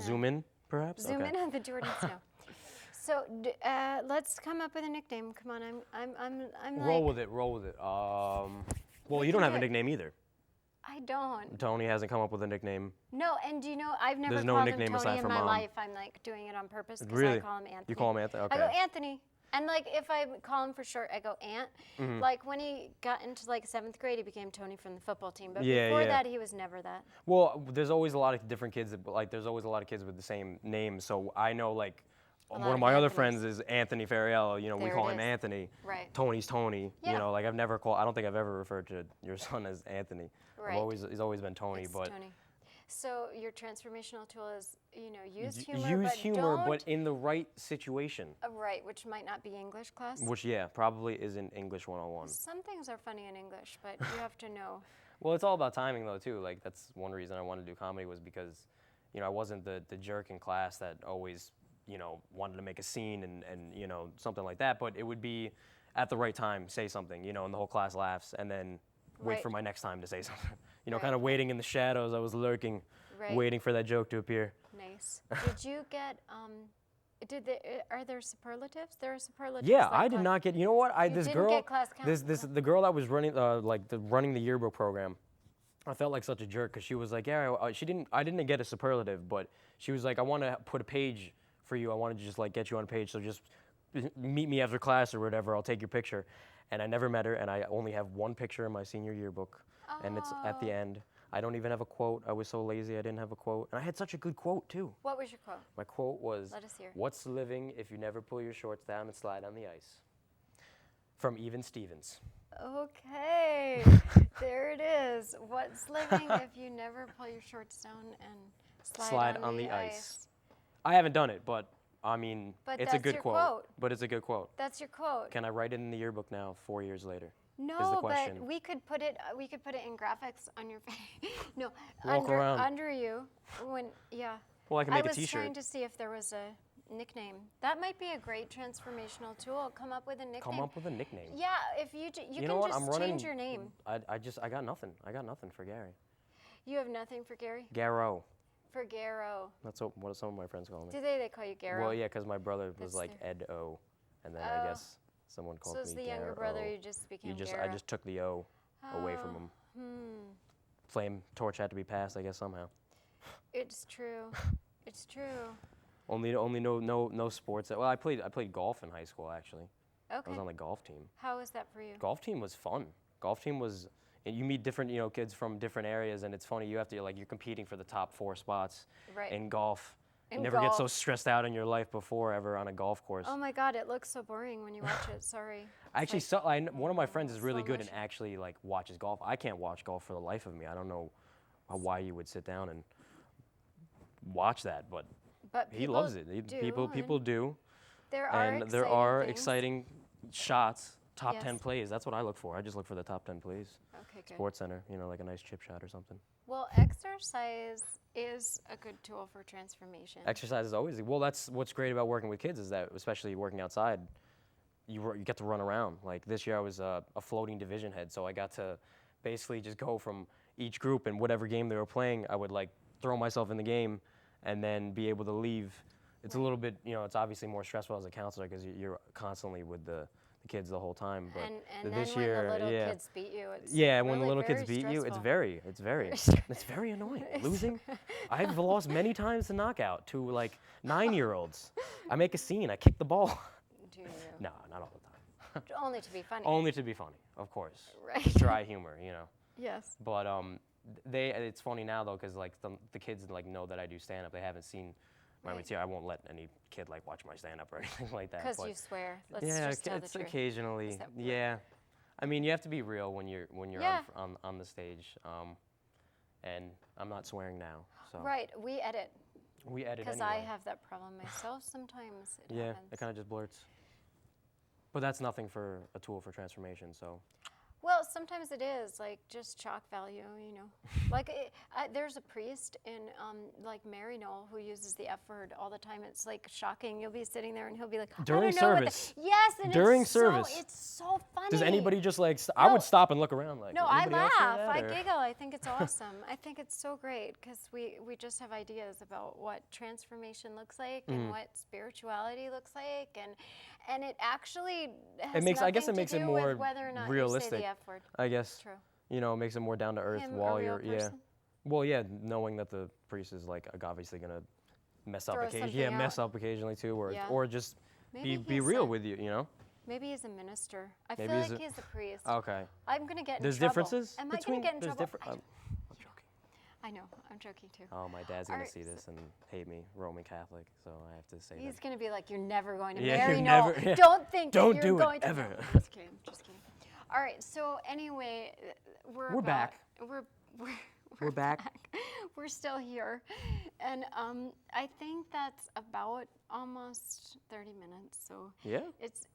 Zoom in, perhaps? Zoom Okay. in on the Jordan Snow. So let's come up with a nickname. Come on, I'm Roll like, with it, roll with it. Well, We you don't can have do a it. nickname either. I don't. Tony hasn't come up with a nickname. No, and do you know, I've never There's no called him nickname Tony aside in from my Mom. life. I'm like doing it on purpose because Really? I call him Anthony. You call him Anthony? Okay. I go Anthony. And like if I call him for short, I go Ant. Mm-hmm. Like when he got into like 7th grade, he became Tony from the football team. But Yeah, before yeah. that, he was never that. Well, there's always a lot of different kids. There's always a lot of kids with the same name. So I know, like, lot one of of my other Anthonys. friends is Anthony Ferriello. You know, we There call it him is. Anthony. Right. Tony's Tony. Yeah. You know, like I don't think I've ever referred to your son as Anthony. Right. He's always been Tony. It's But Tony. So your transformational tool is, use humor, use but humor, don't. but in the right situation. Right, which might not be English class. Which, yeah, probably isn't English 101. Some things are funny in English, but you have to know. Well, it's all about timing, though, too. Like, that's one reason I wanted to do comedy was because, I wasn't the jerk in class that always, wanted to make a scene and something like that. But it would be at the right time, say something, and the whole class laughs, and then wait Right. for my next time to say something. Right. Kind of waiting in the shadows. I was lurking, Right. waiting for that joke to appear. Nice. Did you get, are there superlatives? There are superlatives. Yeah, like I did not get. You know what? You didn't get class count? The girl that was running running the yearbook program. I felt like such a jerk because she was like, yeah, I didn't get a superlative, but she was like, I want to put a page for you. I want to just like get you on a page, so just meet me after class or whatever. I'll take your picture. And I never met her, and I only have one picture in my senior yearbook, and it's at the end. I don't even have a quote. I was so lazy I didn't have a quote. And I had such a good quote, too. What was your quote? My quote was, Let us hear. "What's living if you never pull your shorts down and slide on the ice?" From Even Stevens. Okay, there it is. What's living if you never pull your shorts down and slide on the ice? I haven't done it, but I mean, But it's a that's good your quote. quote. But it's a good quote. That's your quote. Can I write it in the yearbook now, 4 years later? Is the No, but question. we could put it. We could put it in graphics on your face. No, Walk around. under you. Yeah. Well, I can make a was T-shirt. trying to see if there was a nickname. That might be a great transformational tool. Come up with a nickname. Come up with a nickname. Yeah, if you You can know what? just I'm running. change your name. I got nothing. I got nothing for Gary. You have nothing for Gary? Garrow. For Garrow. That's what some of my friends call me. Do they call you Garrow? Well, yeah, because my brother was That's like their- Ed O, and then Oh. I guess someone called So me as the younger brother, you just became Garrow. I just took the O away from him. Flame torch had to be passed, I guess, somehow. It's true. It's true. Only no sports. Well, I played golf in high school actually. I Okay. was on the golf team. How was that for you? Golf team was fun. Golf team was, and you meet different kids from different areas, and it's funny. You have to you're competing for the top 4 spots Right. in golf. In you never get so golf. stressed out in your life before ever on a golf course. Oh my God, it looks so boring when you watch it. Sorry. Actually, one of my friends is really slow good and motion. actually like watches golf. I can't watch golf for the life of me. I don't know why you would sit down and watch that, but But he loves it. People do, There are and there are things. exciting shots. Top Yes. 10 plays. That's what I look for. I just look for the top 10 plays. Okay, good. Sports Center, like a nice chip shot or something. Well, exercise is a good tool for transformation. Exercise is always well. That's what's great about working with kids is that, especially working outside, you get to run around. Like this year, I was a floating division head, so I got to basically just go from each group and whatever game they were playing, I would like throw myself in the game, and then be able to leave. It's a little bit, it's obviously more stressful as a counselor because you're constantly with the kids the whole time. But and this then year, when the little yeah. kids beat you, it's Yeah, when the really little kids very beat you, it's stressful. it's very annoying. Losing, I've lost many times to knockout to like 9-year-olds. I make a scene, I kick the ball. Do you? No, not all the time. Only to be funny. Only to be funny, of course. Right. Dry humor, Yes. But it's funny now though, because like the kids like know that I do stand up. They haven't seen my Right. material. I won't let any kid like watch my stand up or anything like that. Because but you swear. Let's yeah, just tell the it's truth. occasionally. Is that weird? Yeah, I mean you have to be real when you're Yeah. on the stage. And I'm not swearing now. So Right. We edit. we edit Because anyway. I have that problem myself sometimes. It Yeah, happens. it kind of just blurts. But that's nothing for a tool for transformation. So Well, sometimes it is like just shock value, you know. Like there's a priest in like Maryknoll who uses the F word all the time. It's like shocking. You'll be sitting there and he'll be like, During I don't know service. what yes, and During it's service. so it's so funny. Does anybody just like, I No. would stop and look around like, No, I anybody else hear laugh. that, I or- giggle. I think it's awesome. I think it's so great because we just have ideas about what transformation looks like and what spirituality looks like, and it actually has I guess nothing it makes to it do more with whether or not you say realistic. the F word. I guess. True. You know, it makes it more down to earth Him, while a real you're, yeah. person? Well, yeah, knowing that the priest is like obviously gonna mess up Throw occasionally. something Yeah, mess out. up occasionally too, Yeah. or just Maybe be he's real a- with you, you know? Maybe he's a minister. I Maybe feel he's like a- he's a priest. Okay. I'm gonna get in There's trouble. differences Am I between. gonna get in There's trouble? different. I'm joking. I know. I'm joking too. Oh, my dad's gonna Alright, see this and hate me, Roman Catholic, so I have to say He's that. gonna be like, "You're never going to Yeah, marry you're no. never- yeah. Don't think Don't that do you're it, going to." ever. No, just kidding. Just kidding. All right. So anyway, We're back. We're back. We're still here, and I think that's about almost 30 minutes. So Yeah. it's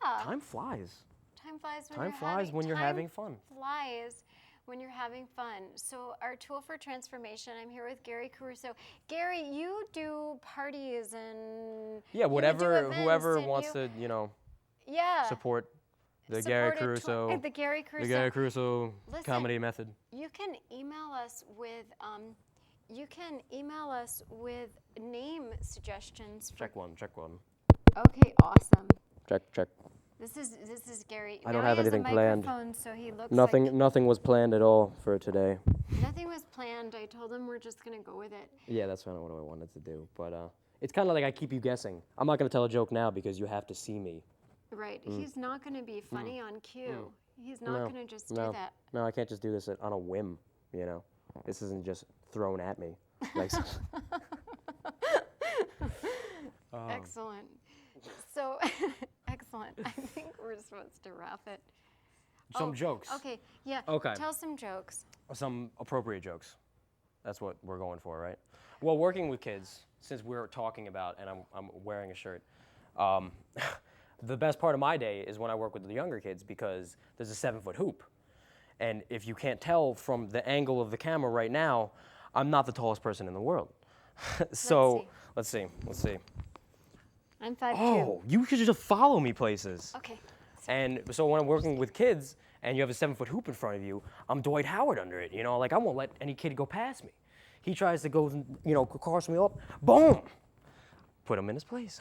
Time flies. Time flies when Time you're flies when you're having fun. Time flies when you're having fun. So our tool for transformation, I'm here with Gary Caruso. Gary, you do parties and Yeah, you do whatever, events, whoever and wants to, you know, yeah, support the support Gary a tool- Caruso, the Gary Caruso. the Gary Caruso Listen, comedy method. You can email us with name suggestions. For, Check one. okay, awesome. Check. This is Gary. I don't Now have he has a anything planned. microphone, so he looks Nothing was planned at all for today. Nothing was planned. I told him we're just gonna go with it. Yeah, that's kind of what I wanted to do. But it's kind of like I keep you guessing. I'm not going to tell a joke now because you have to see me. Right. He's not gonna be funny on cue. He's not No, gonna just do no. that. No, I can't just do this on a whim, you know. This isn't just thrown at me. Like, Excellent. So excellent. I think we're supposed to wrap it. some jokes. Okay. Yeah. Okay. Tell some jokes. Some appropriate jokes. That's what we're going for, right? Well, working with kids, since we're talking about, and I'm wearing a shirt, the best part of my day is when I work with the younger kids because there's a 7-foot hoop. And if you can't tell from the angle of the camera right now, I'm not the tallest person in the world. So, let's see. I'm 5'2". Oh, you could just follow me places. Okay. And so when I'm working with kids and you have a 7-foot hoop in front of you, I'm Dwight Howard under it. You know, like I won't let any kid go past me. He tries to go, you know, cross me up, boom, put him in his place.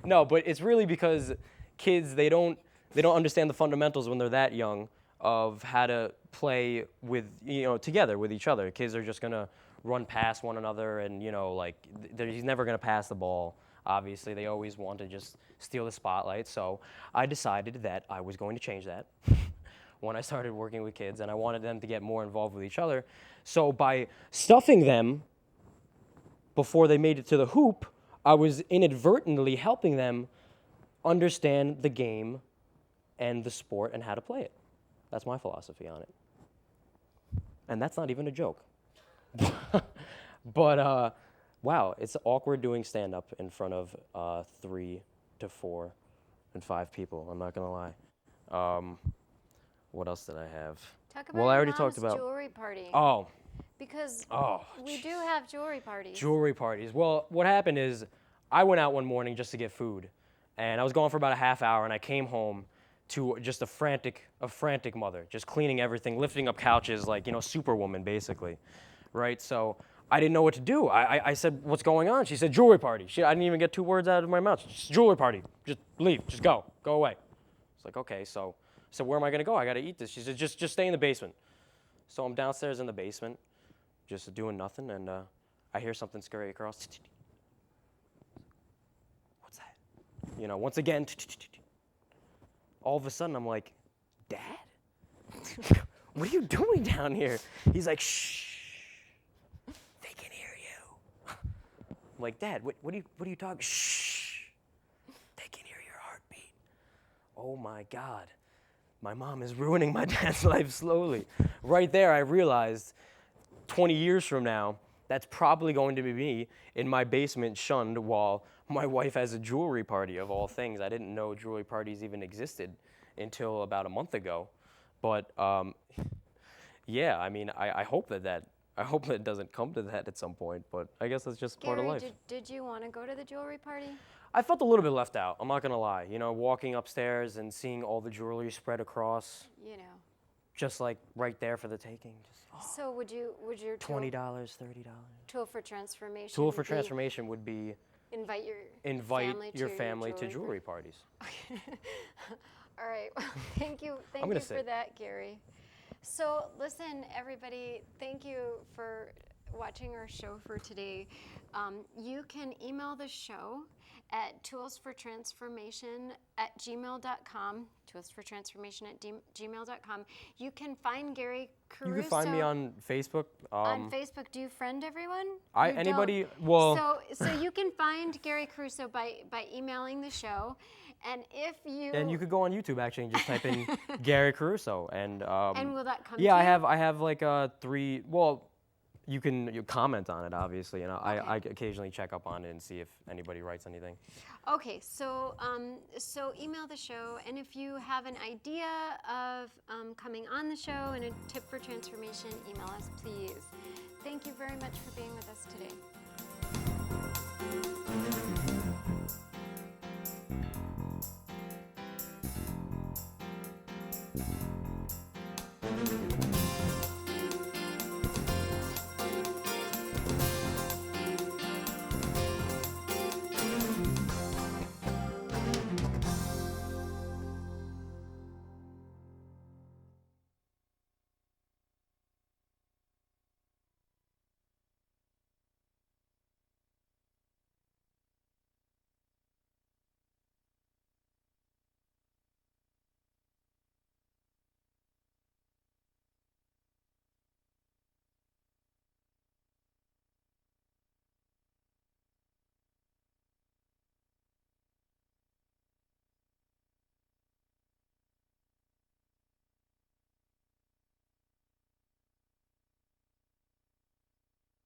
No, but it's really because kids, they don't understand the fundamentals when they're that young of how to play with, you know, together with each other. Kids are just gonna run past one another and, you know, like he's never gonna pass the ball. Obviously, they always want to just steal the spotlight. So I decided that I was going to change that when I started working with kids, and I wanted them to get more involved with each other. So by stuffing them before they made it to the hoop, I was inadvertently helping them understand the game and the sport and how to play it. That's my philosophy on it. And that's not even a joke. But wow, it's awkward doing stand-up in front of 3 to 4 and 5 people. I'm not gonna lie. What else did I have? Talk about Well, I your already mom's talked about. jewelry party. Oh, Because oh. we do have jewelry parties. Jewelry parties. Well, what happened is I went out one morning just to get food, and I was gone for about a half hour, and I came home to just a frantic mother, just cleaning everything, lifting up couches, like, you know, Superwoman, basically, right? So I didn't know what to do. I said, what's going on? She said, jewelry party. I didn't even get 2 words out of my mouth. Just jewelry party. Just leave. Just go away. It's like, okay, so where am I gonna go? I gotta eat this. She said, just stay in the basement. So I'm downstairs in the basement, just doing nothing, and I hear something scurry across. What's that? You know, once again, all of a sudden I'm like, Dad? What are you doing down here? He's like, shh, they can hear you. I'm like, Dad, what are you talking? Shh, they can hear your heartbeat. Oh my God, my mom is ruining my dad's life slowly. Right there, I realized 20 years from now, that's probably going to be me in my basement shunned while my wife has a jewelry party of all things. I didn't know jewelry parties even existed until about a month ago. But yeah, I mean, I hope I hope that it doesn't come to that at some point. But I guess that's just part of Gary, life. did you want to go to the jewelry party? I felt a little bit left out. I'm not gonna lie. You know, walking upstairs and seeing all the jewelry spread across, You know. just like right there for the taking. Just So would your $20, tool, $30. tool for transformation Tool for be transformation would be invite invite family your to family to jewelry jewelry parties. All right. Well, thank you gonna for sit. that, Gary. So listen, everybody, thank you for watching our show for today. You can email the show at toolsfortransformation@gmail.com, toolsfortransformation@gmail.com. You can find Gary Caruso You can find me on Facebook. on Facebook. Do you friend everyone? You Anybody, don't. well, So you can find Gary Caruso by emailing the show, and if you and you could go on YouTube actually and just type in Gary Caruso and will that come? yeah, to you? I have like 3. Well, you comment on it obviously, and I occasionally check up on it and see if anybody writes anything. Okay, so email the show, and if you have an idea of coming on the show and a tip for transformation, email us, please. Thank you very much for being with us